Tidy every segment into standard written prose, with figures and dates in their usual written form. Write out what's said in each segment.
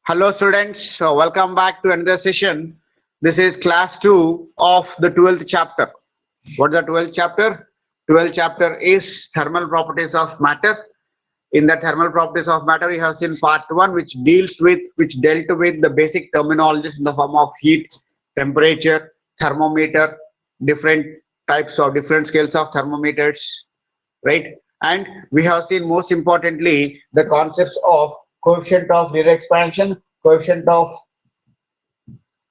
Hello students, welcome back to another session. This is class 2 of the 12th chapter. What is the 12th chapter? 12th chapter is thermal properties of matter. In the thermal properties of matter, we have seen part 1 which dealt with the basic terminologies in the form of heat, temperature, thermometer, different types of different scales of thermometers, right? And we have seen most importantly the concepts of coefficient of Linear expansion, coefficient of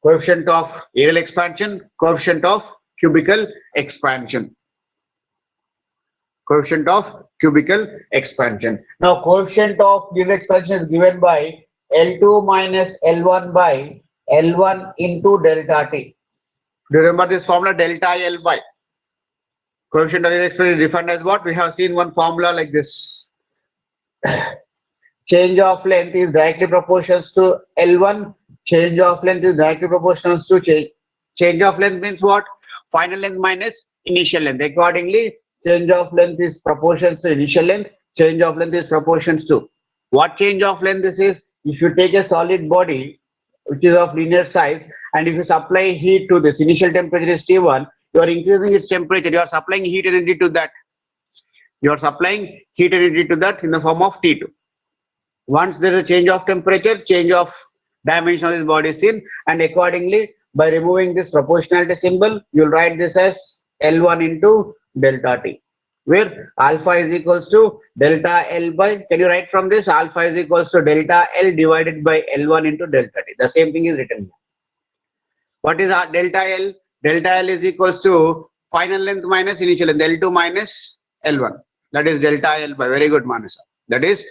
areal expansion, coefficient of cubical expansion, coefficient of cubical expansion. Now, coefficient of Linear expansion is given by L2 minus L1 by L1 into delta T. Do you remember this formula delta L by? Coefficient of Linear expansion is defined as what? We have seen one formula like this. Change of length is directly proportional to L1. Change of length is directly proportional to change of length means what? Final length minus initial length. Accordingly, change of length is proportional to initial length. Change of length is proportional to what change of length this is? If you take a solid body which is of linear size and if you supply heat to this, initial temperature is T1, you are increasing its temperature, you are supplying heat energy to that. You are supplying heat energy to that in the form of T2. Once there is a change of temperature, change of dimension of this body is seen, and accordingly, by removing this proportionality symbol, you'll write this as L1 into delta T, where alpha is equals to delta L by, can you write from this? Alpha is equals to delta L divided by L1 into delta T. The same thing is written here. What is our delta L? Delta L is equals to final length minus initial length, L2 minus L1. That is delta L by. Very good, Manasa. That is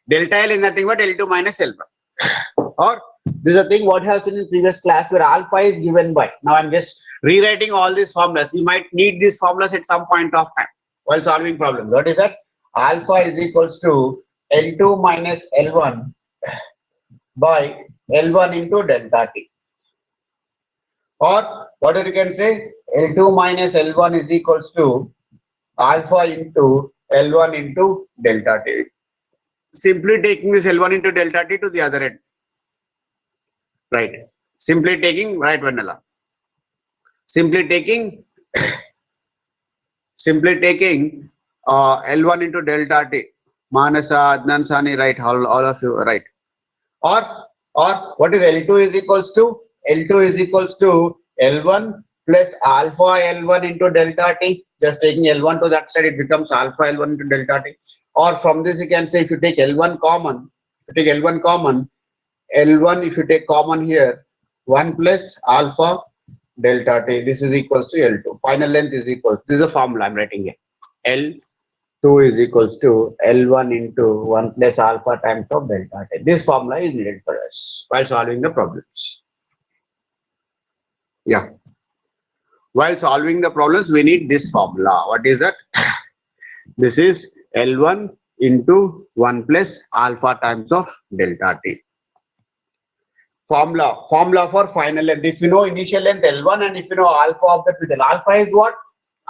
delta L is nothing but L2 minus L1. Or this is a thing what I have seen in previous class where alpha is given by. Now I'm just rewriting all these formulas. You might need these formulas at some point of time while solving problems. What is that? Alpha is equals to L2 minus L1 by L1 into delta T. Or what you can say? L2 minus L1 is equals to alpha into L1 into delta T. Simply taking this L1 into delta T to the other end. Right. Simply taking, right, Vanilla. Simply taking L1 into delta T. Manasa, Adnan Sani, right, all of you, right. Or what is L2 is equals to? L2 is equals to L1 plus alpha L1 into delta T. Just taking L1 to that side, it becomes alpha L1 into delta T. Or from this, you can say if you take L1 common, L1 if you take common here, 1 plus alpha delta T. This is equals to L2. Final length is equals. This is a formula I'm writing here. L2 is equals to L1 into 1 plus alpha times of delta T. This formula is needed for us while solving the problems. Yeah. While solving the problems, we need this formula. What is that? This is L1 into 1 plus alpha times of delta T. Formula for final length. If you know initial length L1 and if you know alpha of the material. Alpha is what?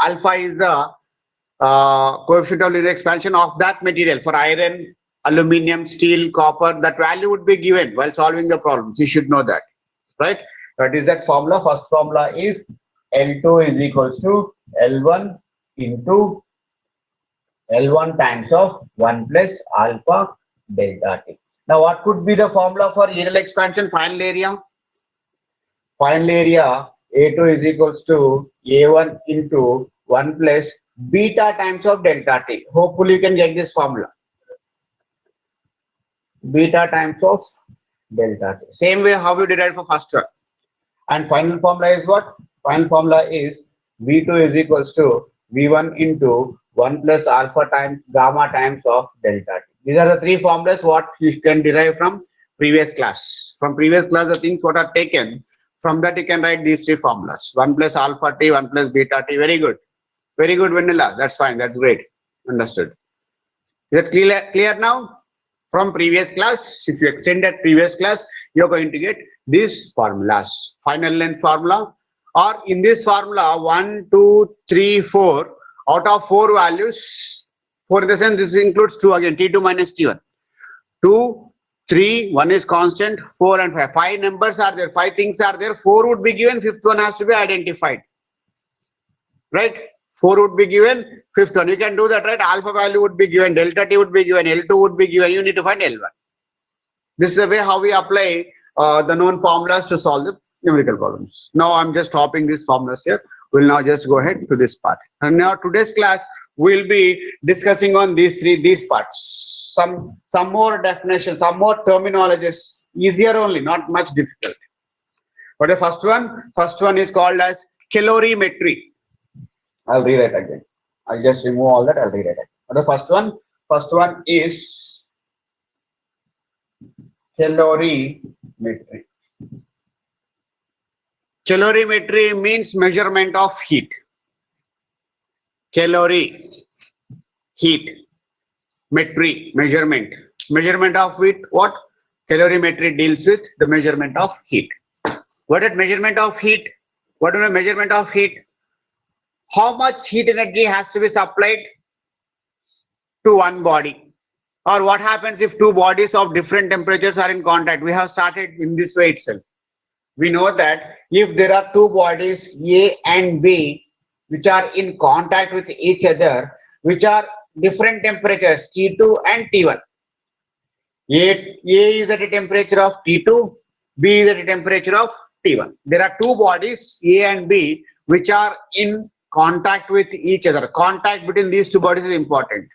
Alpha is the coefficient of linear expansion of that material. For iron, aluminium, steel, copper, that value would be given while solving the problems. You should know that, right? That is that formula. First formula is L2 is equals to L1 into L1 times of 1 plus alpha delta T. Now, what could be the formula for areal expansion? Final area. Final area A2 is equals to A1 into 1 plus beta times of delta T. Hopefully, you can get this formula. Beta times of delta T. Same way how you derive for first one. And final formula is what? Final formula is V2 is equals to V1 into 1 plus alpha times gamma times of delta T. These are the three formulas what you can derive from previous class. From previous class, the things what are taken, from that you can write these three formulas. 1 plus alpha T, 1 plus beta T. Very good. Very good, Vanilla. That's fine. That's great. Understood. Is it clear now? From previous class, if you extend that previous class, you're going to get these formulas. Final length formula, or in this formula 1, 2, 3, 4, out of 4 values, 4 in the sense this includes 2 again, T2 minus T1. 2, 3, 1 is constant, 4 and 5. 5 numbers are there, 5 things are there, 4 would be given, fifth one has to be identified. Right? 4 would be given, fifth one. You can do that, right? Alpha value would be given, delta T would be given, L2 would be given. You need to find L1. This is the way how we apply the known formulas to solve the numerical problems. Now I'm just stopping these formulas here. We'll now just go ahead to this part. And now today's class we'll be discussing on these parts. Some more definitions, some more terminologies, easier only, not much difficult. But the first one is called as calorimetry. I'll rewrite again. I'll just remove all that. I'll rewrite again. But the first one is calorimetry. Calorimetry means measurement of heat. Calorie, heat, metry, measurement. Measurement of heat, what? Calorimetry deals with the measurement of heat. What is measurement of heat? What is the measurement of heat? How much heat energy has to be supplied to one body? Or what happens if two bodies of different temperatures are in contact? We have started in this way itself. We know that if there are two bodies A and B which are in contact with each other, which are different temperatures T2 and T1. A is at a temperature of T2, B is at a temperature of T1. There are two bodies A and B which are in contact with each other. Contact between these two bodies is important.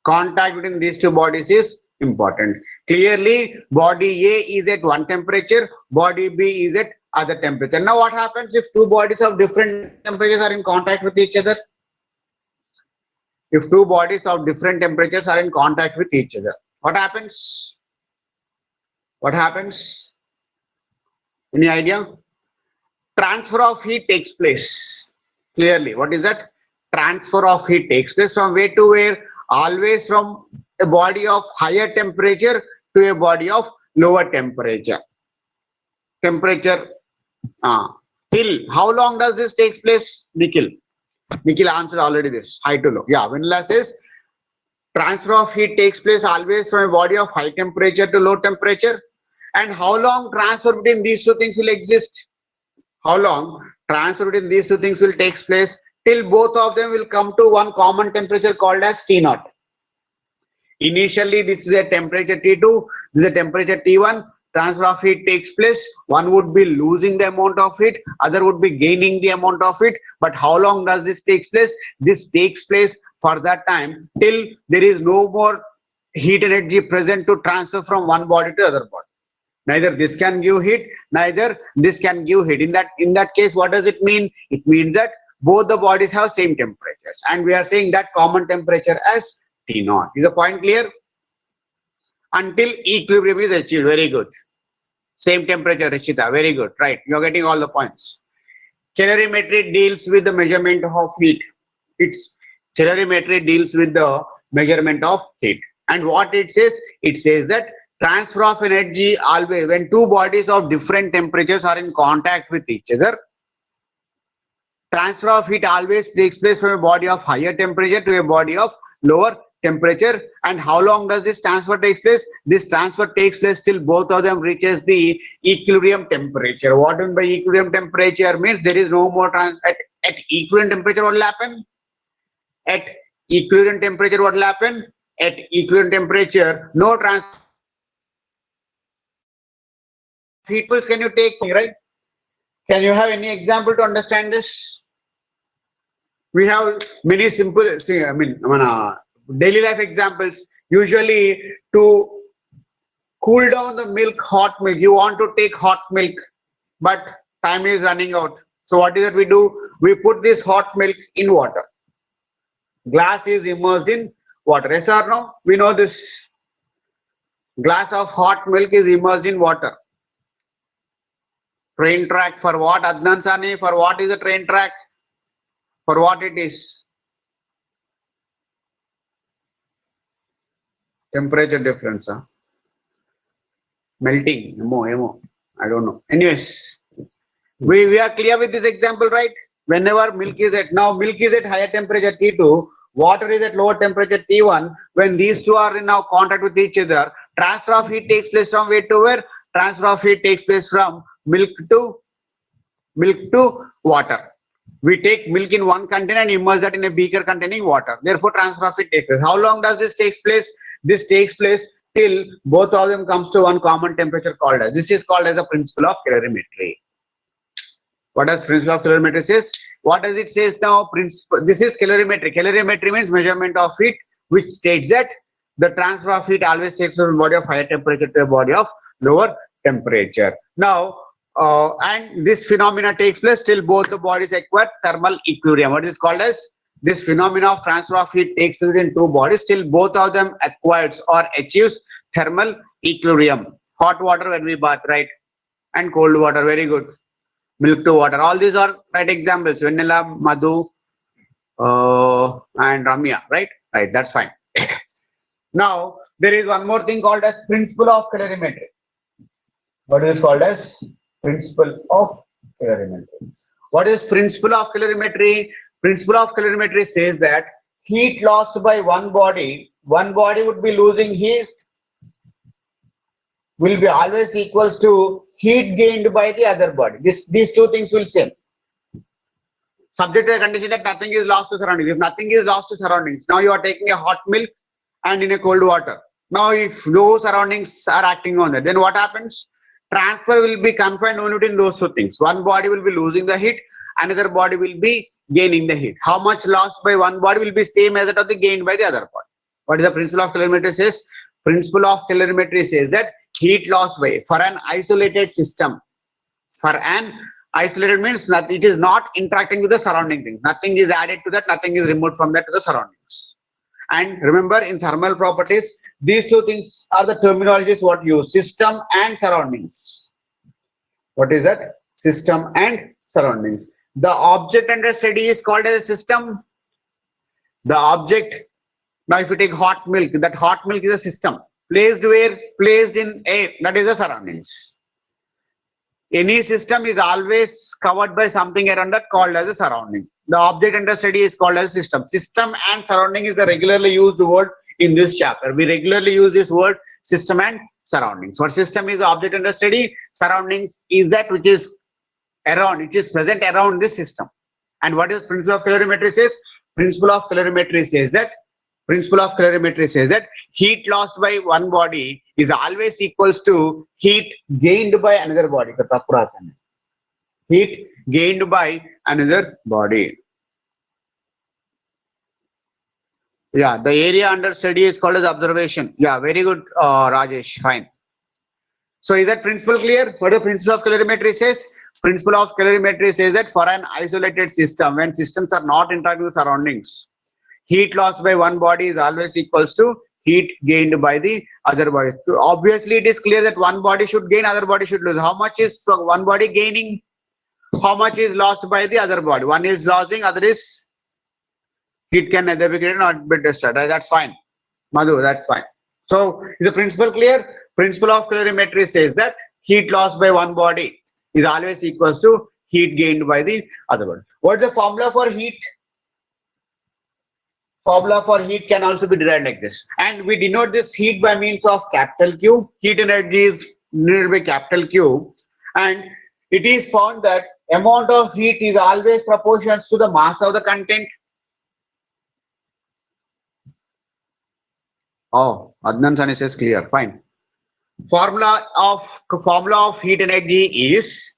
Contact between these two bodies is important. Clearly, body A is at one temperature, body B is at other temperature. Now what happens if two bodies of different temperatures are in contact with each other? If two bodies of different temperatures are in contact with each other, what happens? What happens? Any idea? Transfer of heat takes place. Clearly, what is that? Transfer of heat takes place from where to where? Always from a body of higher temperature to a body of lower temperature. Till how long does this takes place? Nikhil answered already this. High to low. Yeah, Vanilla says transfer of heat takes place always from a body of high temperature to low temperature. And how long transfer between these two things will exist? How long transfer between these two things will take place? Till both of them will come to one common temperature called as T0. Initially, this is a temperature T2, this is a temperature T1. Transfer of heat takes place. One would be losing the amount of heat, other would be gaining the amount of heat. But how long does this take place? This takes place for that time till there is no more heat energy present to transfer from one body to other body. Neither this can give heat, neither this can give heat. In that case, what does it mean? It means that both the bodies have same temperatures, and we are saying that common temperature as T0. Is the point clear? Until equilibrium is achieved. Very good. Same temperature, Rishita. Very good. Right. You're getting all the points. Calorimetry deals with the measurement of heat. Calorimetry deals with the measurement of heat. And what it says that transfer of energy always when two bodies of different temperatures are in contact with each other. Transfer of heat always takes place from a body of higher temperature to a body of lower temperature. And how long does this transfer takes place? This transfer takes place till both of them reaches the equilibrium temperature. What do you mean by equilibrium temperature? Means there is no more at equilibrium temperature. What will happen? At equilibrium temperature, what will happen? At equilibrium temperature, no transfer. Heat pulse can you take, right? Can you have any example to understand this? We have many simple, daily life examples. Usually to cool down the milk, hot milk, you want to take hot milk, but time is running out. So what is it we do? We put this hot milk in water. Glass is immersed in water. Yes or no? We know this. Glass of hot milk is immersed in water. Train track for what? Adnan Sani, for what is a train track? For what it is? Temperature difference, huh? Melting, emo. I don't know. Anyways, we are clear with this example, right? Whenever milk is at higher temperature T2, water is at lower temperature T1. When these two are in now contact with each other, Transfer of heat takes place from where to where? Transfer of heat takes place from milk to water. We take milk in one container and immerse that in a beaker containing water. Therefore, transfer of heat takes place. How long does this take place? This takes place till both of them comes to one common temperature called as. This is called as the principle of calorimetry. What does principle of calorimetry says? What does it says now? Principle. This is calorimetry. Calorimetry means measurement of heat, which states that the transfer of heat always takes from a body of higher temperature to a body of lower temperature. Now, and this phenomena takes place till both the bodies acquire thermal equilibrium. What is called as? This phenomena of transfer of heat takes place in two bodies till both of them acquires or achieves thermal equilibrium. Hot water when we bath, right? And cold water, very good. Milk to water. All these are right examples. Vanilla, Madhu, and Ramya, right? Right, that's fine. Now, there is one more thing called as principle of calorimetry. What is called as principle of calorimetry? What is principle of calorimetry? Principle of calorimetry says that heat lost by one body would be losing heat will be always equals to heat gained by the other body. These two things will same. Subject to the condition that nothing is lost to surroundings. If nothing is lost to surroundings, now you are taking a hot milk and in a cold water. Now if those surroundings are acting on it, then what happens? Transfer will be confined only between those two things. One body will be losing the heat, another body will be gaining the heat. How much lost by one body will be same as that of the gained by the other body. What is the principle of calorimetry says? Principle of calorimetry says that heat lost by, for an isolated system, for an isolated means that it is not interacting with the surrounding things. Nothing is added to that, nothing is removed from that to the surroundings. And remember, in thermal properties, these two things are the terminologies what use: system and surroundings. What is that? System and surroundings. The object under study is called as a system. The object, now if you take hot milk, that hot milk is a system. Placed where? Placed in air, that is the surroundings. Any system is always covered by something around that called as a surrounding. The object under study is called as system. System and surrounding is the regularly used word in this chapter. We regularly use this word system and surroundings. What system is the object under study? Surroundings is that which is around, it is present around this system. And what is principle of calorimetry says? Principle of calorimetry says that heat lost by one body is always equals to heat gained by another body. Heat gained by another body. Yeah, the area under study is called as observation. Yeah, very good, Rajesh. Fine. So is that principle clear? What the principle of calorimetry says? Principle of calorimetry says that for an isolated system, when systems are not interacting with surroundings, heat lost by one body is always equals to heat gained by the other body. So obviously, it is clear that one body should gain, other body should lose. How much is one body gaining? How much is lost by the other body? One is losing, other is heat can neither be created nor be destroyed. Right? That's fine. Madhu, that's fine. So is the principle clear? Principle of calorimetry says that heat lost by one body is always equals to heat gained by the other body. What is the formula for heat? Formula for heat can also be derived like this. And we denote this heat by means of capital Q. Heat energy is denoted by capital Q. And it is found that amount of heat is always proportional to the mass of the content. Oh, Adnan Sani says clear. Fine. Formula of heat energy is,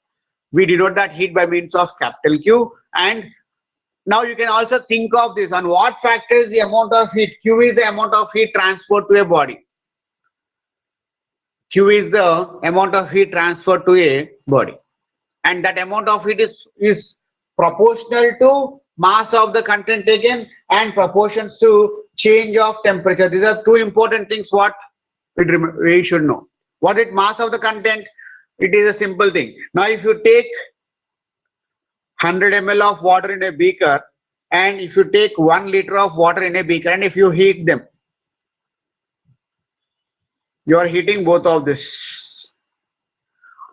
we denote that heat by means of capital Q. And now you can also think of this on what factor is the amount of heat. Q is the amount of heat transferred to a body. Q is the amount of heat transferred to a body. And that amount of heat is proportional to mass of the content taken and proportions to change of temperature. These are two important things what we should know. What is mass of the content? It is a simple thing. Now if you take 100 ml of water in a beaker, and if you take 1 liter of water in a beaker, and if you heat them, you are heating both of this.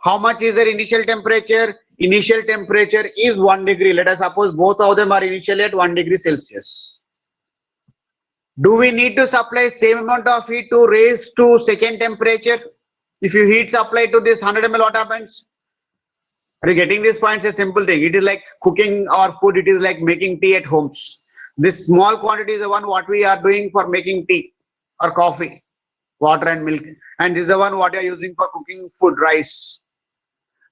How much is their initial temperature? Initial temperature is 1 degree. Let us suppose both of them are initially at 1 degree Celsius. Do we need to supply same amount of heat to raise to second temperature? If you heat supply to this 100 ml, what happens? Are you getting this point? It's a simple thing. It is like cooking our food. It is like making tea at homes. This small quantity is the one what we are doing for making tea or coffee, water and milk. And this is the one what you are using for cooking food, rice.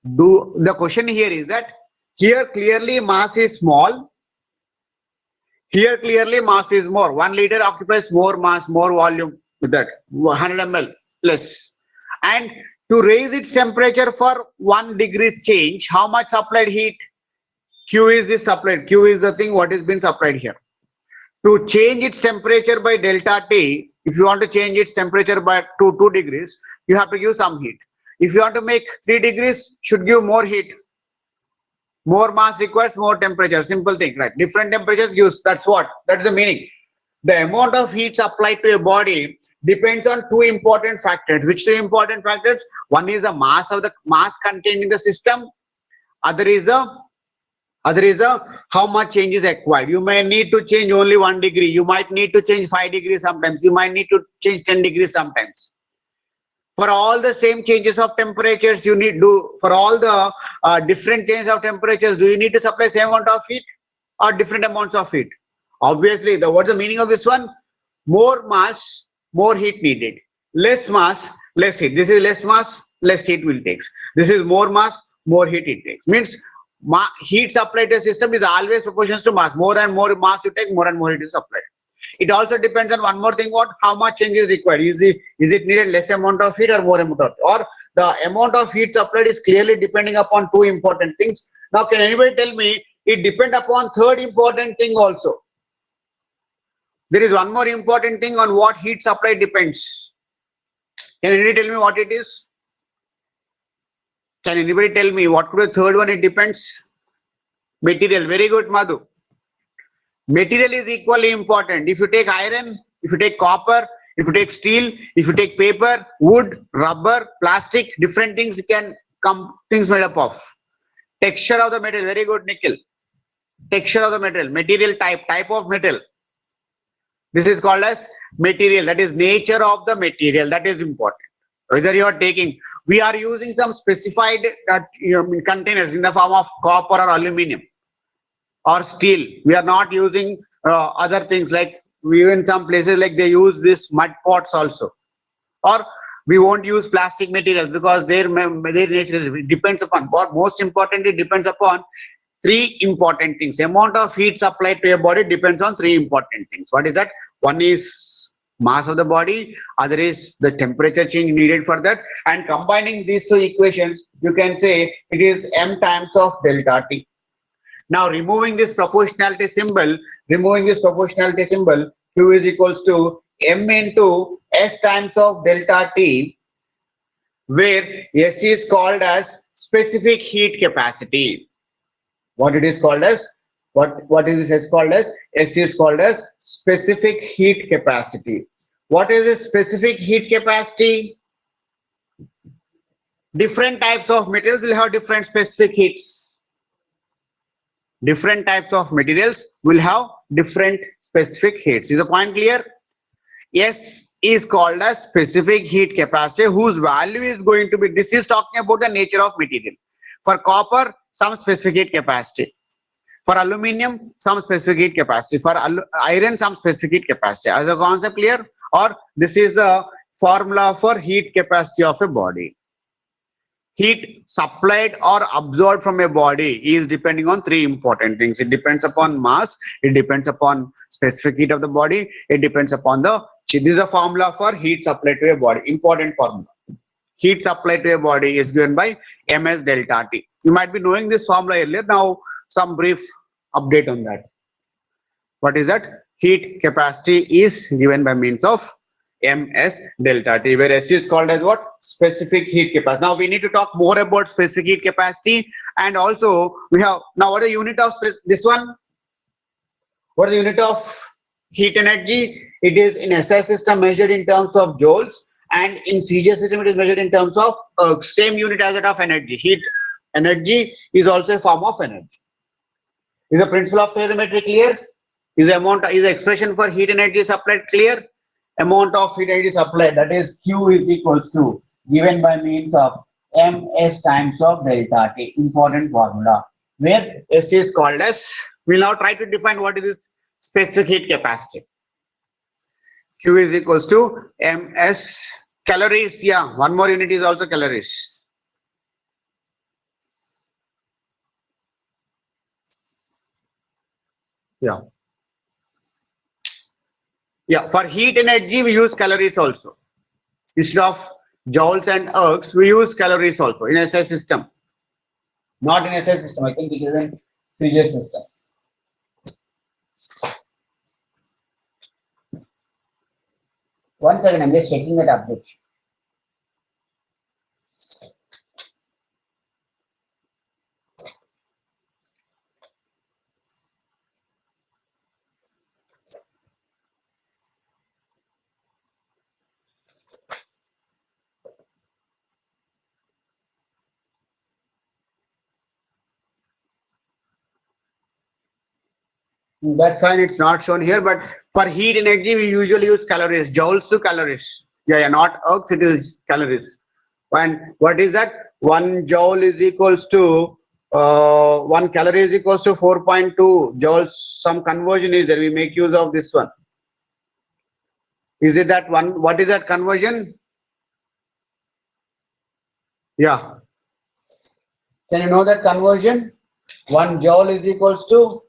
The question here is that here clearly mass is small. Here clearly mass is more. 1 liter occupies more mass, more volume with that 100 ml less. And to raise its temperature for 1 degree change, how much supplied heat? Q is this supplied. Q is the thing what is being supplied here. To change its temperature by delta T, if you want to change its temperature by 2 degrees, you have to give some heat. If you want to make 3 degrees, should give more heat. More mass requires more temperature. Simple thing, right? Different temperatures gives. That's what. That's the meaning. The amount of heat supplied to a body depends on 2 important factors. Which 2 important factors? One is the mass contained in the system. Other is how much change is acquired. You may need to change only 1 degree. You might need to change 5 degrees sometimes. You might need to change 10 degrees sometimes. For all the same changes of temperatures, you need for all the different changes of temperatures, do you need to supply same amount of heat or different amounts of heat? Obviously, what's the meaning of this one? More mass, more heat needed. Less mass, less heat. This is less mass, less heat will take. This is more mass, more heat it takes. Means heat supplied to a system is always proportional to mass. More and more mass you take, more and more heat is supplied. It also depends on one more thing, how much change is required. Is it needed less amount of heat or more amount of heat? Or the amount of heat supplied is clearly depending upon 2 important things. Now, can anybody tell me it depends upon 3rd important thing also? There is one more important thing on what heat supply depends. Can anybody tell me what it is? Can anybody tell me what could be the 3rd one? It depends. Material. Very good, Madhu. Material is equally important. If you take iron, if you take copper, if you take steel, if you take paper, wood, rubber, plastic, different things can come, things made up of. Texture of the material, very good, Nikhil. Texture of the material type of metal. This is called as material. That is nature of the material. That is important. Whether you are taking, we are using some specified containers in the form of copper or aluminum or steel. We are not using other things like in some places like they use this mud pots also, or we won't use plastic materials because their nature depends upon, but most importantly depends upon 3 important things. Amount of heat supplied to your body depends on 3 important things. What is that? One is mass of the body, other is the temperature change needed for that, and combining these 2 equations you can say it is m times of delta T. Now removing this proportionality symbol, Q is equals to m into S times of delta T, where S is called as specific heat capacity. What it is called as? What is this S called as? S is called as specific heat capacity. What is this specific heat capacity? Different types of materials will have different specific heats. Different types of materials will have different specific heats. Is the point clear? S is called as specific heat capacity, whose value is going to be, this is talking about the nature of material. For copper, some specific heat capacity. For aluminium, some specific heat capacity. For iron, some specific heat capacity. As a concept clear? Or this is the formula for heat capacity of a body. Heat supplied or absorbed from a body is depending on 3 important things. It depends upon mass, it depends upon specific heat of the body, it depends upon this is a formula for heat supplied to a body. Important formula. Heat supplied to a body is given by ms delta T. You might be knowing this formula earlier. Now some brief update on that. What is that? Heat capacity is given by means of ms delta T, where S is called as what? Specific heat capacity. Now we need to talk more about specific heat capacity, and also we have now what is the unit of this one? What is the unit of heat energy? It is in SI system measured in terms of joules, and in CJ system it is measured in terms of same unit as that of energy. Heat energy is also a form of energy. Is the principle of calorimetry clear? Is the expression for heat energy supplied clear? Amount of heat energy supplied, that is Q is equals to, given by means of ms times of delta T. Important formula where S is called as. We'll now try to define what is this specific heat capacity. Q is equals to ms calories. Yeah, one more unit is also calories. Yeah. Yeah, for heat energy we use calories also. Instead of joules and ergs, we use calories also in SI system. Not in SI system, I think it is in Frigidaire system. One second, I'm just checking that update. That's fine, it's not shown here, but for heat energy, we usually use calories, joules to calories. Yeah, not ergs, it is calories. And what is that? 1 joule is equals to, 1 calorie is equals to 4.2 joules. Some conversion is there, we make use of this one. Is it that one? What is that conversion? Yeah. Can you know that conversion? 1 joule is equals to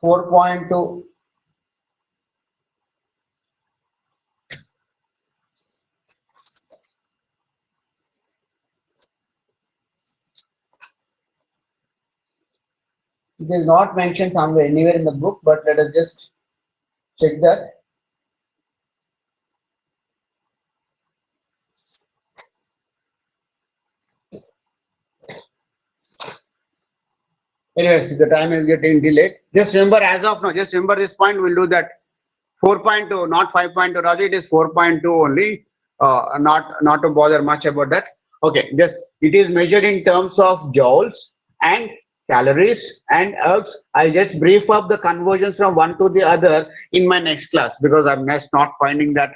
4.2. It is not mentioned somewhere anywhere in the book, but let us just check that. Anyways, the time is getting delayed. Just remember, as of now, just remember this point. We'll do that 4.2, not 5.2. Raja, it is 4.2 only. Not to bother much about that. Okay, just it is measured in terms of joules and calories and ergs. I'll just brief up the conversions from one to the other in my next class because I'm just not finding that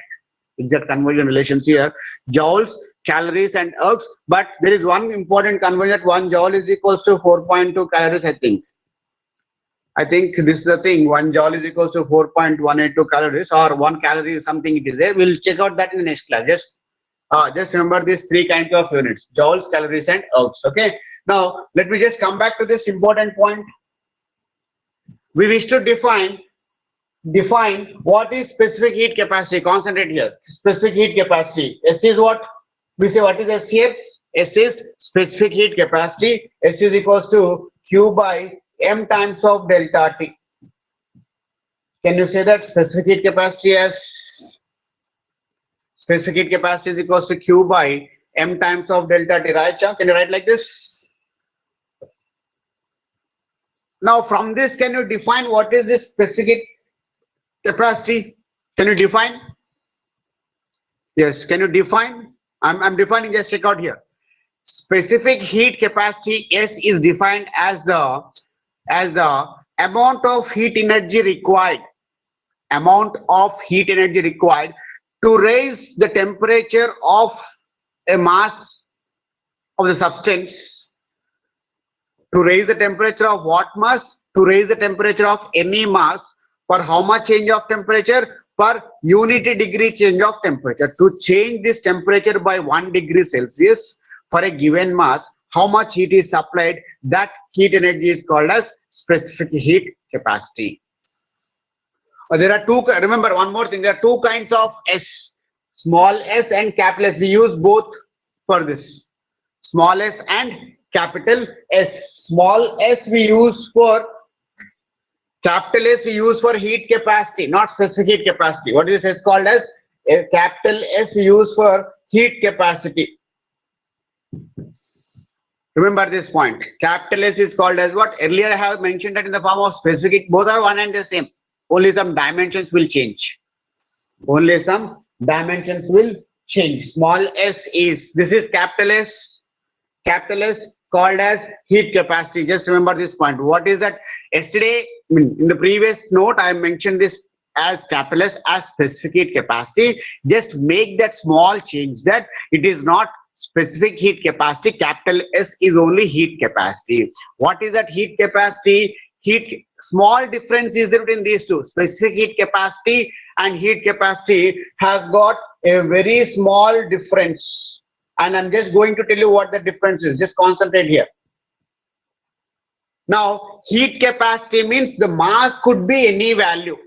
exact conversion relations here. Joules, calories and ergs, but there is one important conversion that 1 joule is equals to 4.2 calories. I think this is the thing. 1 joule is equals to 4.182 calories, or 1 calorie is something it is there. We'll check out that in the next class. Just remember these 3 kinds of units: joules, calories and ergs. Okay, now let me just come back to this important point. We wish to define what is specific heat capacity. Concentrate here. Specific heat capacity. S is what? We say what is S here? S is specific heat capacity. S is equals to Q by M times of delta T. Can you say that specific heat capacity as specific heat capacity is equals to Q by M times of delta T, right? Can you write like this? Now from this, can you define what is this specific capacity? Can you define? Yes, can you define? I'm defining, just check out here. Specific heat capacity S is defined as the amount of heat energy required to raise the temperature of a mass of the substance. To raise the temperature of what mass? To raise the temperature of any mass for how much change of temperature? Per unit degree change of temperature. To change this temperature by 1 degree Celsius for a given mass, how much heat is supplied? That heat energy is called as specific heat capacity. There are two, remember one more thing, there are 2 kinds of S, small s and capital S. We use both for this, small s and capital S. Small s we use for, capital S we use for heat capacity, not specific heat capacity. What is this S called as? A capital S we use for heat capacity. Remember this point. Capital S is called as what? Earlier I have mentioned that in the form of specific, both are one and the same. Only some dimensions will change. Only some dimensions will change. Small s is, this is capital S. capital S called as heat capacity. Just remember this point. What is that? Yesterday, in the previous note, I mentioned this as capital S as specific heat capacity. Just make that small change, that it is not specific heat capacity. Capital S is only heat capacity. What is that heat capacity? Heat, small difference is there between these two. Specific heat capacity and heat capacity has got a very small difference. And I'm just going to tell you what the difference is. Just concentrate here. Now, heat capacity means the mass could be any value.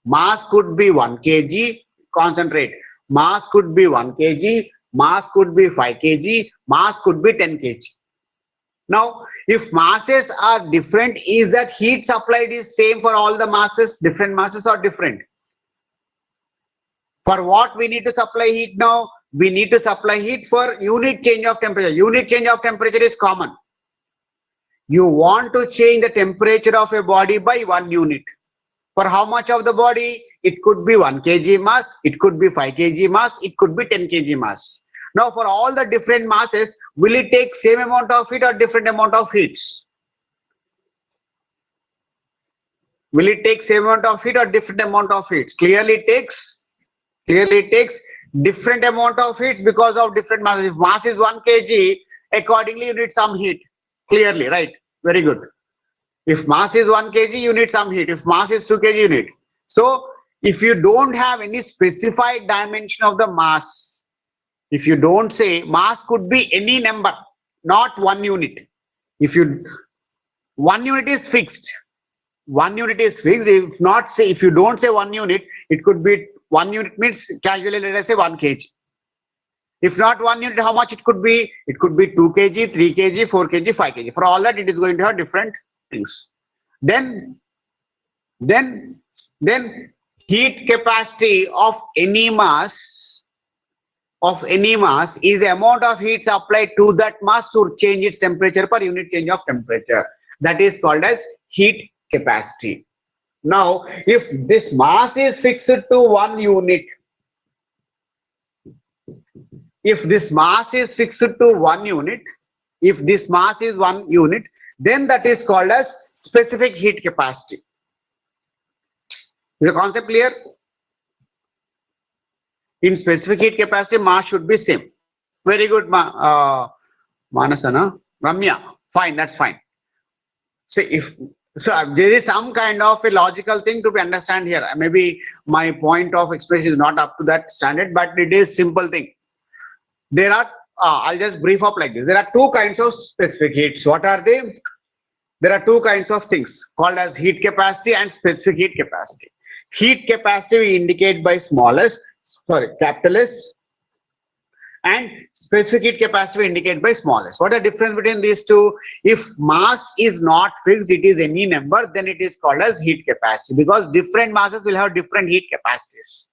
Mass could be 1 kg. Concentrate. Mass could be 1 kg. Mass could be 5 kg. Mass could be 10 kg. Now, if masses are different, is that heat supplied is same for all the masses? Different masses are different. For what we need to supply heat now? We need to supply heat for unit change of temperature. Unit change of temperature is common. You want to change the temperature of a body by 1 unit. For how much of the body? It could be 1 kg mass, it could be 5 kg mass, it could be 10 kg mass. Now, for all the different masses, will it take same amount of heat or different amount of heats? Will it take same amount of heat or different amount of heats? Clearly it takes different amount of heats because of different masses. If mass is 1 kg, accordingly you need some heat. Clearly, right? Very good. If mass is 1 kg, you need some heat. If mass is 2 kg, you need. So, if you don't have any specified dimension of the mass, if you don't say, mass could be any number, not 1 unit. If you, 1 unit is fixed. 1 unit is fixed. If not say, if you don't say 1 unit, it could be 1 unit means casually let us say 1 kg. If not 1 unit, how much it could be? It could be 2 kg, 3 kg, 4 kg, 5 kg. For all that, it is going to have different things. Then heat capacity of any mass is the amount of heat supplied to that mass to change its temperature per unit change of temperature. That is called as heat capacity. Now, if this mass is fixed to 1 unit, if this mass is fixed to 1 unit, if this mass is 1 unit, then that is called as specific heat capacity. Is the concept clear? In specific heat capacity, mass should be same. Very good, Manasana. Ramya, fine, that's fine. So there is some kind of a logical thing to be understand here. Maybe my point of expression is not up to that standard, but it is simple thing. There are, I'll just brief up like this. There are 2 kinds of specific heats. What are they? There are 2 kinds of things called as heat capacity and specific heat capacity. Heat capacity we indicate by capital S, and specific heat capacity we indicate by small s. What is the difference between these two? If mass is not fixed, it is any number, then it is called as heat capacity, because different masses will have different heat capacities.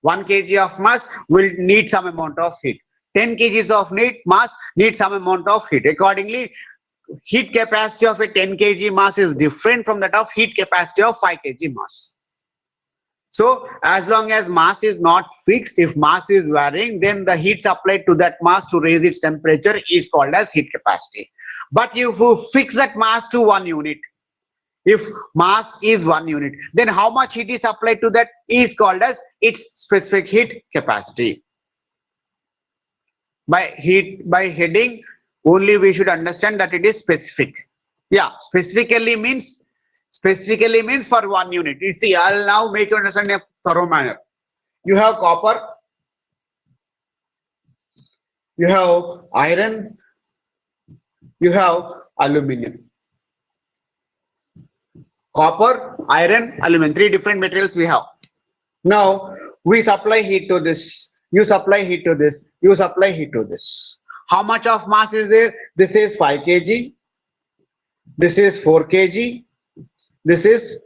1 kg of mass will need some amount of heat. 10 kgs of mass need some amount of heat. Accordingly, heat capacity of a 10 kg mass is different from that of heat capacity of 5 kg mass. So, as long as mass is not fixed, if mass is varying, then the heat supplied to that mass to raise its temperature is called as heat capacity. But if you fix that mass to 1 unit, if mass is 1 unit, then how much heat is supplied to that is called as its specific heat capacity. By heading, only we should understand that it is specific. Yeah, specifically means for 1 unit. You see, I'll now make you understand in a thorough manner. You have copper, you have iron, you have aluminum. Copper, iron, aluminum, 3 different materials we have. Now, we supply heat to this, you supply heat to this, you supply heat to this. How much of mass is there? This is 5 kg, this is 4 kg, this is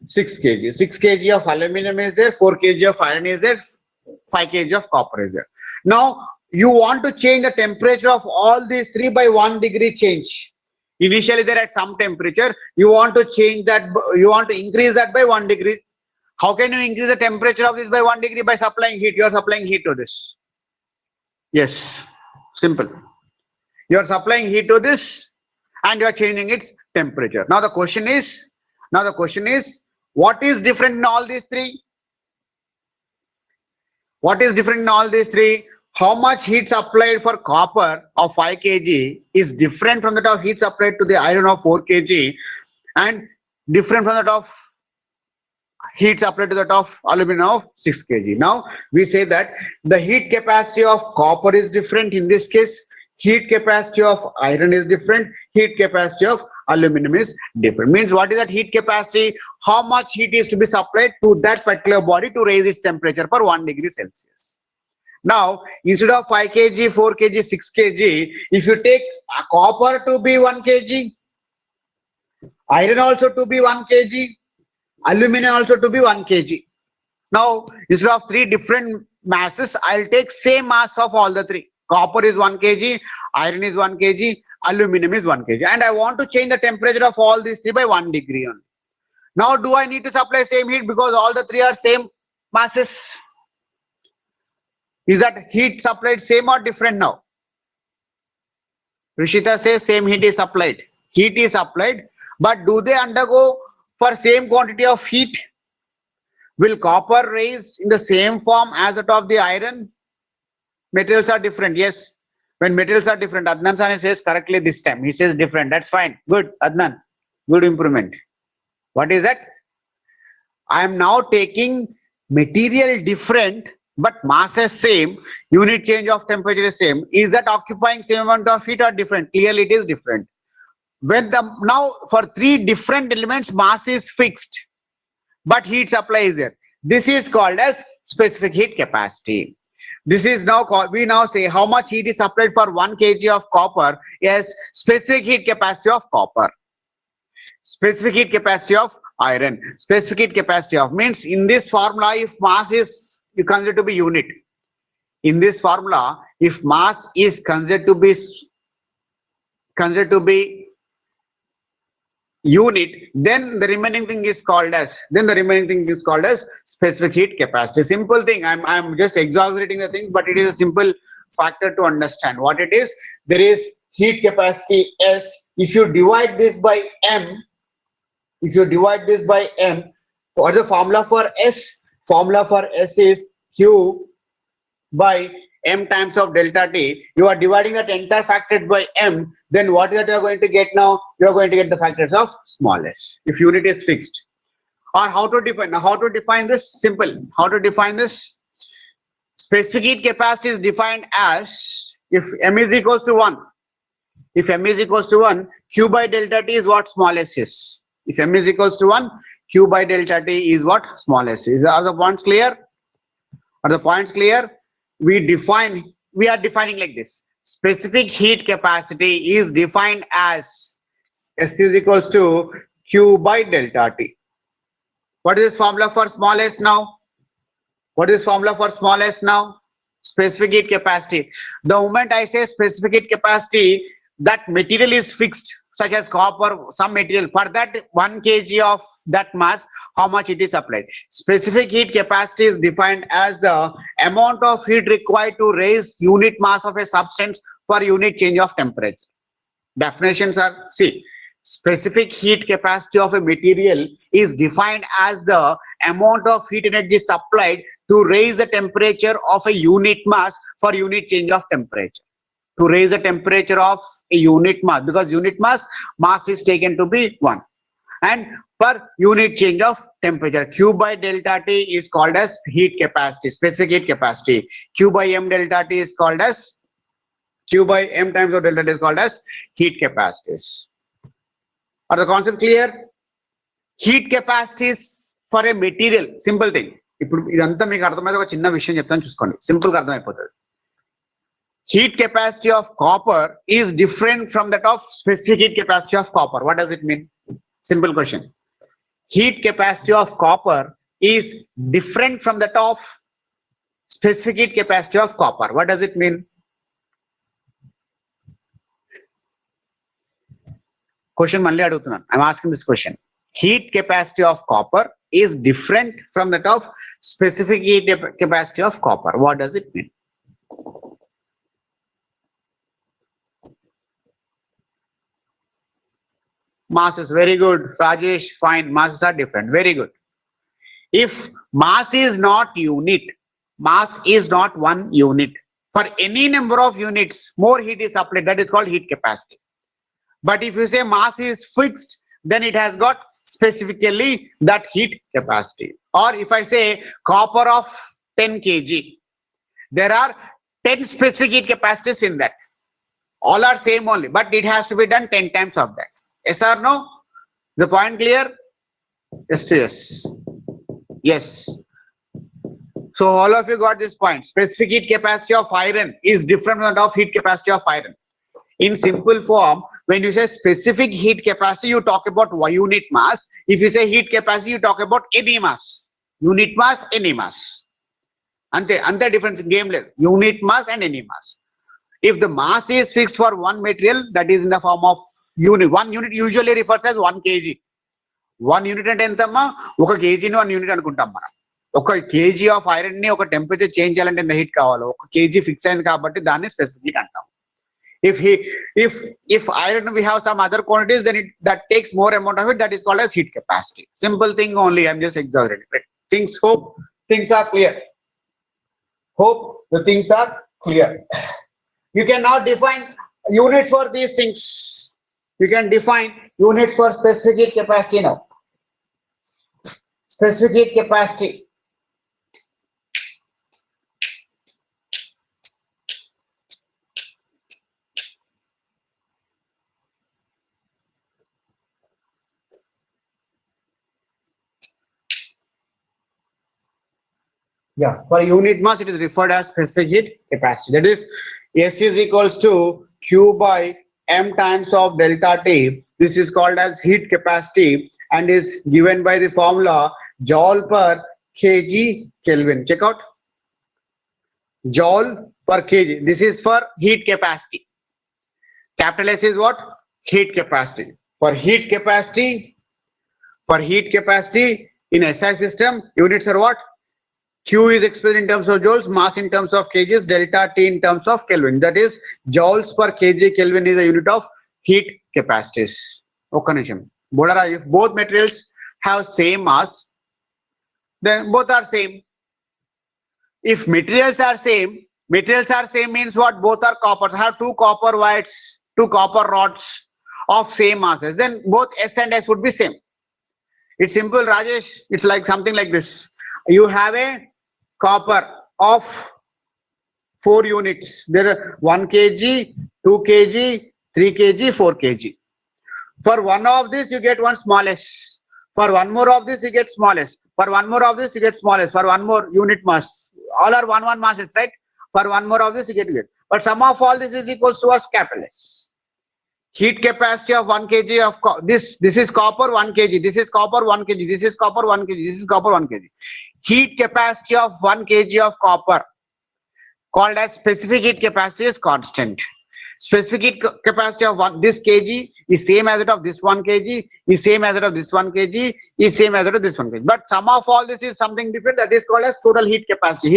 6 kg. 6 kg of aluminum is there, 4 kg of iron is there, 5 kg of copper is there. Now, you want to change the temperature of all these 3 by 1 degree change. Initially, they're at some temperature. You want to change that, you want to increase that by 1 degree. How can you increase the temperature of this by 1 degree? By supplying heat. You are supplying heat to this. Yes, simple. You are supplying heat to this and you are changing its temperature. Now the question is, what is different in all these three? What is different in all these three? How much heat supplied for copper of 5 kg is different from that of heat supplied to the iron of 4 kg and different from that of heat supplied to that of aluminum of 6 kg. Now we say that the heat capacity of copper is different in this case, heat capacity of iron is different, heat capacity of aluminum is different. Means what is that heat capacity? How much heat is to be supplied to that particular body to raise its temperature for 1 degree Celsius. Now instead of 5 kg, 4 kg, 6 kg, if you take copper to be 1 kg, iron also to be 1 kg, aluminum also to be 1 kg. Now instead of 3 different masses, I'll take same mass of all the 3. Copper is 1 kg, iron is 1 kg, aluminum is 1 kg, and I want to change the temperature of all these 3 by 1 degree only. Now do I need to supply same heat because all the 3 are same masses? Is that heat supplied same or different now? Rishita says same heat is supplied. Heat is supplied, but do they undergo for same quantity of heat? Will copper rise in the same form as that of the iron? Materials are different. Yes, when materials are different, Adnan Sani says correctly this time. He says different. That's fine. Good, Adnan. Good improvement. What is that? I am now taking material different but mass is same, unit change of temperature is same. Is that occupying same amount of heat or different? Clearly it is different. When now for 3 different elements mass is fixed but heat supply is there. This is called as specific heat capacity. This is now called, we now say how much heat is supplied for 1 kg of copper. Yes, specific heat capacity of copper. Specific heat capacity of iron. Specific heat capacity of means in this formula if mass is you consider to be unit. In this formula if mass is considered to be unit, then the remaining thing is called as specific heat capacity. Simple thing. I'm just exaggerating the thing, but it is a simple factor to understand what it is. There is heat capacity S. If you divide this by M, what is the formula for S? Formula for S is Q by M times of delta T. You are dividing that entire factored by M, then what is that you are going to get now? You are going to get the factors of small s if unit is fixed. Or how to define this? Simple. How to define this? Specific heat capacity is defined as if M is equals to 1. If M is equals to 1, Q by delta T is what small s is. If M is equals to 1, Q by delta T is what small s is. Are the points clear? Are the points clear? We are defining like this. Specific heat capacity is defined as S is equals to Q by delta T. What is this formula for small s now? What is formula for small s now? Specific heat capacity. The moment I say specific heat capacity, that material is fixed, such as copper, some material. For that 1 kg of that mass, how much it is applied. Specific heat capacity is defined as the amount of heat required to raise unit mass of a substance per unit change of temperature. Definitions are, see, specific heat capacity of a material is defined as the amount of heat energy supplied to raise the temperature of a unit mass for unit change of temperature. To raise the temperature of a unit mass, because unit mass is taken to be 1, and per unit change of temperature, Q by delta T is called as heat capacity, specific heat capacity. Q by M delta T is called as Q by M times of delta T is called as heat capacities. Are the concept clear? Heat capacities for a material, simple thing. ఇప్పుడు ఇదంతా మీకు అర్థమైతే ఒక చిన్న విషయం చెప్తాను చూసుకోండి, simple గా అర్థమైపోతుంది. Heat capacity of copper is different from that of specific heat capacity of copper. What does it mean? Simple question. Heat capacity of copper is different from that of specific heat capacity of copper. What does it mean? Question malli adugutunnan. I'm asking this question. Heat capacity of copper is different from that of specific heat capacity of copper. What does it mean? Masses, very good. Rajesh, fine. Masses are different. Very good. If mass is not unit, mass is not one unit. For any number of units, more heat is applied. That is called heat capacity. But if you say mass is fixed, then it has got specifically that heat capacity. Or if I say copper of 10 kg, there are 10 specific heat capacities in that. All are same only, but it has to be done 10 times of that. Yes or no? The point clear? Yes to yes. Yes. So all of you got this point. Specific heat capacity of iron is different from that of heat capacity of iron. In simple form, when you say specific heat capacity, you talk about unit mass. If you say heat capacity, you talk about any mass. Unit mass, any mass. Ante difference in game level. Unit mass and any mass. If the mass is fixed for one material, that is in the form of unit. One unit usually refers as 1 kg. 1 unit అంటే ఎంతమ్మా? 1 kg ని 1 unit అనుకుంటాం మనం. 1 kg of iron ని ఒక temperature change చేయాలంటే ఎంత heat కావాలి? 1 kg ఫిక్స్ అయింది కాబట్టి దాన్ని స్పెసిఫిక్ హీట్ అంటాం. If iron we have some other quantities, then that takes more amount of it. That is called as heat capacity. Simple thing only. I'm just exaggerating. Hope things are clear. Hope the things are clear. You can now define units for these things. You can define units for specific heat capacity now. Specific heat capacity. Yeah, for unit mass, it is referred as specific heat capacity. That is, S is equals to Q by M times of delta T. This is called as heat capacity and is given by the formula joule per kg Kelvin. Check out. Joule per kg. This is for heat capacity. Capital S is what? Heat capacity. For heat capacity in SI system, units are what? Q is expressed in terms of joules, mass in terms of kgs, delta T in terms of Kelvin. That is, joules per kg Kelvin is a unit of heat capacities. Okay, Bodara, if both materials have same mass, then both are same. If materials are same means what? Both are copper. Have two copper wires, two copper rods of same masses. Then both S and S would be same. It's simple, Rajesh. It's like something like this. You have a copper of 4 units. There are 1 kg, 2 kg, 3 kg, 4 kg. For one of this, you get one smallest. For one more of this, you get smallest. For one more of this, you get smallest. For one more unit mass. All are 1 masses, right? For one more of this, you get. But sum of all this is equals to a capital S. Heat capacity of 1 kg of this is copper 1 kg, this is copper 1 kg, this is copper 1 kg, this is copper 1 kg. Heat capacity of 1 kg of copper called as specific heat capacity is constant. Specific heat capacity of this kg is same as that of this 1 kg, is same as that of this 1 kg, is same as that of this 1 kg. But sum of all this is something different, that is called as total heat capacity.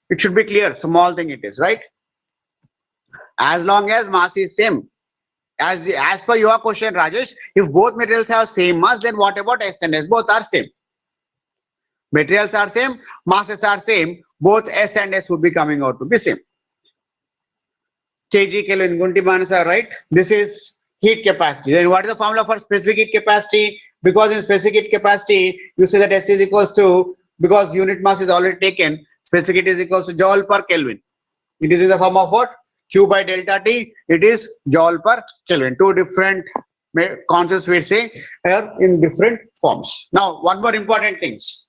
It should be clear, small thing it is, right? As long as mass is same. As per your question, Rajesh, if both materials have same mass, then what about S and S? Both are same. Materials are same, masses are same, both S and S would be coming out to be same. Kg Kelvin Gunti Manasa, right? This is heat capacity. Then what is the formula for specific heat capacity? Because in specific heat capacity, you say that S is equals to, because unit mass is already taken, specific heat is equals to joule per Kelvin. It is in the form of what? Q by delta T, it is joule per Kelvin. Two different concepts we say here in different forms. Now, one more important things.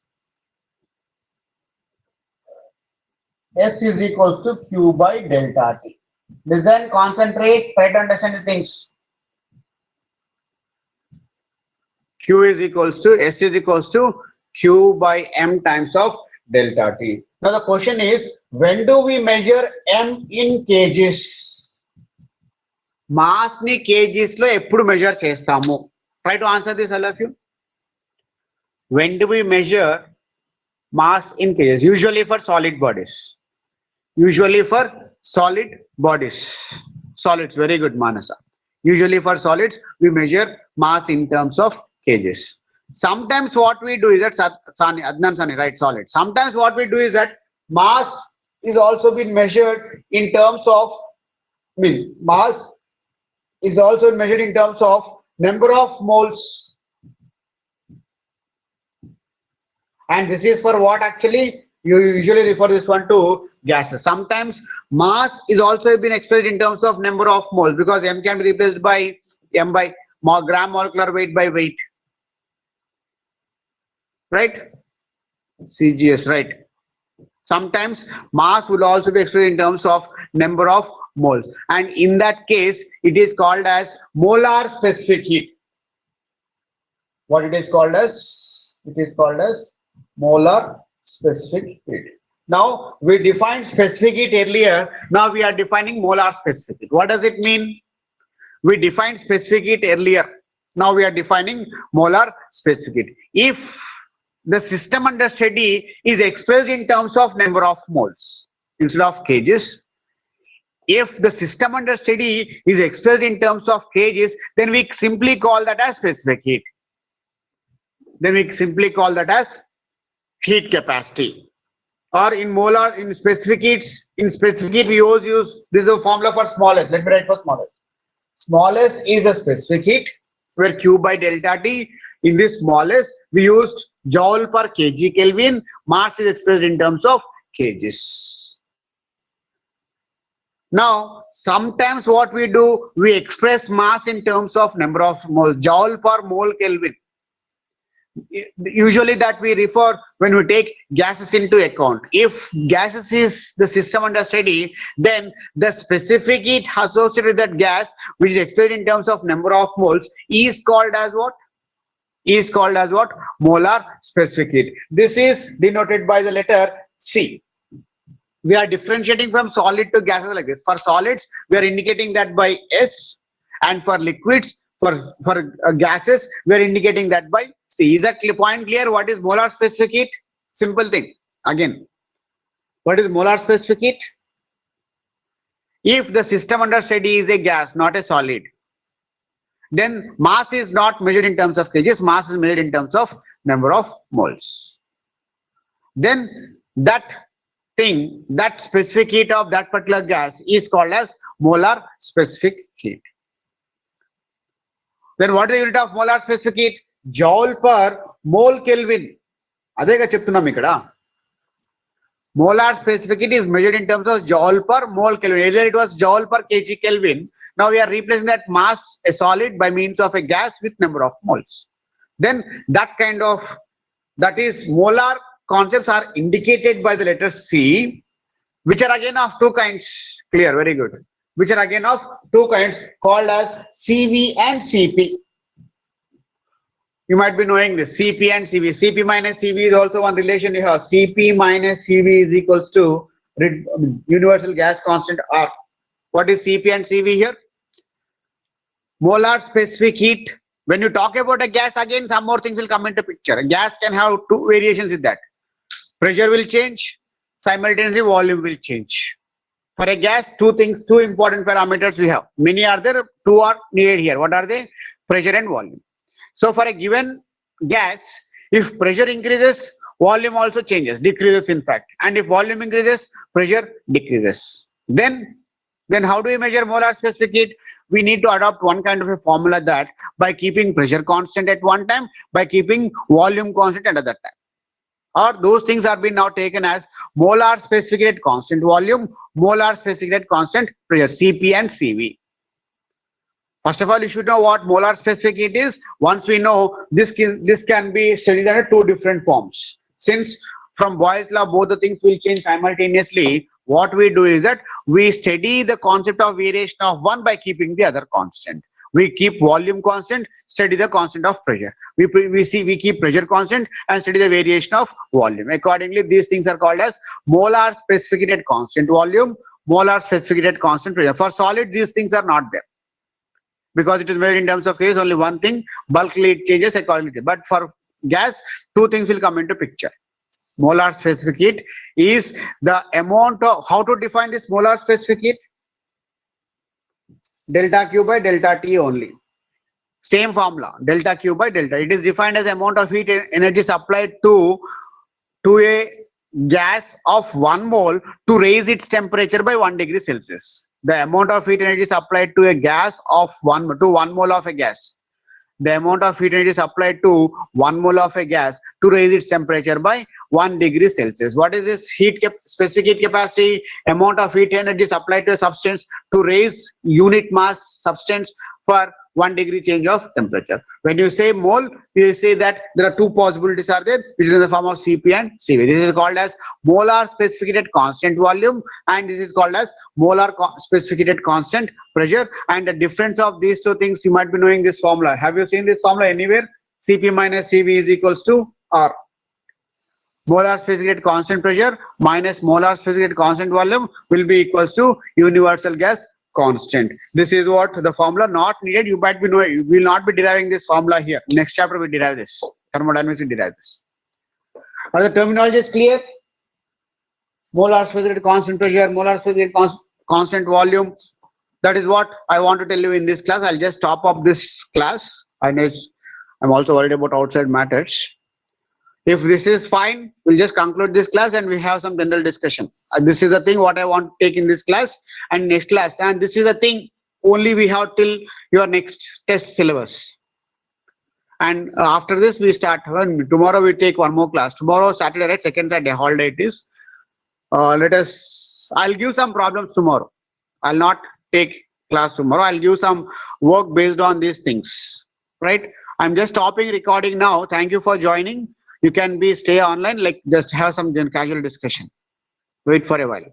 S is equals to Q by delta T. Listen, concentrate, try to understand the things. Q is equals to, S is equals to Q by M times of delta T. Now the question is, when do we measure M in kgs? Mass ni kgs lo eppudu measure chestamu? Try to answer this, all of you. When do we measure mass in kgs? Usually for solid bodies. Solids, very good, Manasa. Usually for solids, we measure mass in terms of kgs. Sometimes what we do is that, Adnan Sani, right, solid. Sometimes what we do is that mass is also been measured in terms of, mass is also measured in terms of number of moles. And this is for what actually? You usually refer this one to gases. Sometimes mass is also been expressed in terms of number of moles, because M can be replaced by M by gram molecular weight by weight. Right? CGS, right? Sometimes mass will also be expressed in terms of number of moles, and in that case it is called as molar specific heat. What it is called as? It is called as molar specific heat. Now we defined specific heat earlier. Now we are defining molar specific heat. What does it mean? We defined specific heat earlier. Now we are defining molar specific heat. If the system under study is expressed in terms of number of moles instead of kgs, if the system under study is expressed in terms of kgs, then we simply call that as specific heat. Then we simply call that as heat capacity. Or in molar, in specific heats, in specific heat we always use, this is a formula for smallest. Let me write for smallest. Smallest is a specific heat, where Q by delta T. In this smallest, we used joule per kg Kelvin. Mass is expressed in terms of kgs. Now, sometimes what we do, we express mass in terms of number of moles, joule per mole Kelvin. Usually that we refer when we take gases into account. If gases is the system under study, then the specific heat associated with that gas, which is expressed in terms of number of moles, is called as what? Is called as what? Molar specific heat. This is denoted by the letter C. We are differentiating from solid to gases like this. For solids, we are indicating that by S, and for liquids, for gases, we are indicating that by C. Is that point clear? What is molar specific heat? Simple thing. Again, what is molar specific heat? If the system under study is a gas, not a solid, then mass is not measured in terms of kgs, mass is measured in terms of number of moles. Then that thing, that specific heat of that particular gas is called as molar specific heat. Then what is the unit of molar specific heat? Joule per mole Kelvin. Adega cheptunnam ikkada. Molar specific heat is measured in terms of joule per mole Kelvin. Earlier it was joule per kg Kelvin. Now we are replacing that mass, a solid, by means of a gas with number of moles. Then that is molar concepts are indicated by the letter C, which are again of two kinds. Clear, very good. Which are again of two kinds, called as CV and CP. You might be knowing this, CP and CV. CP minus CV is also one relation you have. CP minus CV is equals to universal gas constant R. What is CP and CV here? Molar specific heat. When you talk about a gas, again some more things will come into picture. A gas can have two variations in that. Pressure will change, simultaneously volume will change. For a gas, two important parameters we have. Many are there, two are needed here. What are they? Pressure and volume. So for a given gas, if pressure increases, volume also changes, decreases in fact. And if volume increases, pressure decreases. Then how do we measure molar specific heat? We need to adopt one kind of a formula, that by keeping pressure constant at one time, by keeping volume constant at another time. Or those things are being now taken as molar specific heat at constant volume, molar specific heat at constant pressure, CP and CV. First of all, you should know what molar specific heat is. Once we know, this can be studied under two different forms. Since from Boyle's law, both the things will change simultaneously, what we do is that we study the concept of variation of one by keeping the other constant. We keep volume constant, study the constant of pressure. We keep pressure constant and study the variation of volume. Accordingly, these things are called as molar specific heat at constant volume, molar specific heat at constant pressure. For solid, these things are not there, because it is measured in terms of case, only one thing, bulkily it changes accordingly. But for gas, two things will come into picture. Molar specific heat is the amount of, how to define this molar specific heat? delta Q by delta T only. Same formula, delta Q by delta. It is defined as amount of heat energy supplied to a gas of 1 mole to raise its temperature by 1 degree Celsius. The amount of heat energy supplied to a gas of 1 mole of a gas. The amount of heat energy supplied to 1 mole of a gas to raise its temperature by 1 degree Celsius. What is this specific heat capacity? Amount of heat energy supplied to a substance to raise unit mass substance for 1 degree change of temperature. When you say mole, you say that there are two possibilities are there, which is in the form of Cp and Cv. This is called as molar specific constant volume, and this is called as molar specific constant pressure. And the difference of these two things, you might be knowing this formula. Have you seen this formula anywhere? Cp minus Cv is equals to R. Molar specific constant pressure minus molar specific constant volume will be equals to universal gas constant. This is what the formula not needed. You might be knowing, you will not be deriving this formula here. Next chapter we derive this. Thermodynamics we derive this. Are the terminology is clear? Molar specific constant pressure, molar specific constant volume. That is what I want to tell you in this class. I'll just top up this class. I'm also worried about outside matters. If this is fine, we'll just conclude this class and we have some general discussion. This is the thing what I want to take in this class and next class. And this is the thing only we have till your next test syllabus. And after this, we start. Tomorrow we take one more class. Tomorrow, Saturday, right? Second Saturday, holiday it is. I'll give some problems tomorrow. I'll not take class tomorrow. I'll give some work based on these things, right? I'm just stopping recording now. Thank you for joining. You can stay online, like just have some casual discussion. Wait for a while.